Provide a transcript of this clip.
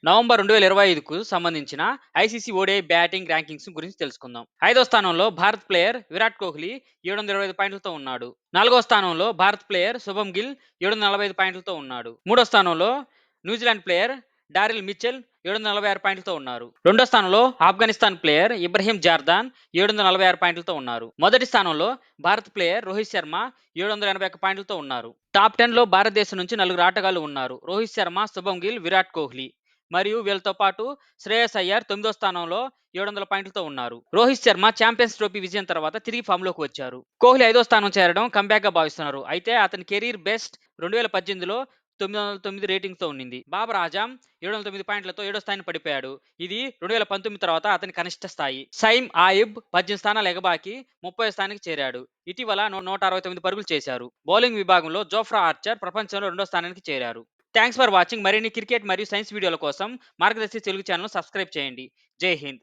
November 2025కు సంబంధించిన ICC ODI batting rankings గురించి తెలుసుకుందాం. 5వ స్థానంలో భారత్ ప్లేయర్ విరాట్ కోహ్లీ 725 పాయింట్లతో ఉన్నాడు. 4వ స్థానంలో భారత్ ప్లేయర్ శుభం గిల్ 745 పాయింట్లతో ఉన్నాడు. 3వ స్థానంలో న్యూజిలాండ్ ప్లేయర్ డారిల్ మిచెల్ 746 పాయింట్లతో ఉన్నారు. 2వ స్థానంలో ఆఫ్ఘనిస్తాన్ ప్లేయర్ ఇబ్రహీం జార్దాన్ 746 పాయింట్లతో ఉన్నారు. మొదటి స్థానంలో భారత్ ప్లేయర్ రోహిత్ శర్మ 781 పాయింట్లతో ఉన్నారు. టాప్ 10లో భారతదేశం నుంచి 4 ఆటగాళ్లు ఉన్నారు. రోహిత్ శర్మ, శుభం గిల్, విరాట్ కోహ్లీ మరియు వీళ్ళతో పాటు శ్రేయస్ అయ్యర్ 9వ స్థానంలో 700 పాయింట్లతో ఉన్నారు. రోహిత్ శర్మ ఛాంపియన్స్ ట్రోఫీ విజయం తర్వాత తిరిగి ఫామ్లోకి వచ్చారు. కోహ్లీ 5వ స్థానం చేరడం కంబ్యాక్ గా భావిస్తున్నారు. అయితే అతని కెరీర్ బెస్ట్ 2018లో 909 రేటింగ్ తో ఉండింది. బాబర్ ఆజం 709 పాయింట్లతో 7వ స్థాయిని పడిపోయాడు. ఇది 2019 తర్వాత అతని కనిష్ట స్థాయి. సైమ్ ఆయిబ్ 18 స్థానాలు ఎగబాకి 30వ స్థానానికి చేరాడు. ఇటీవల 169 పరుగులు చేశారు. బౌలింగ్ విభాగంలో జోఫ్రా ఆర్చర్ ప్రపంచంలో 2వ స్థానానికి చేరారు. Thanks for watching. మరిన్ని క్రికెట్ మరియు సైన్స్ వీడియోల కోసం మార్గదర్శి తెలుగు ఛానల్ సబ్స్క్రైబ్ చేయండి. జై హింద్.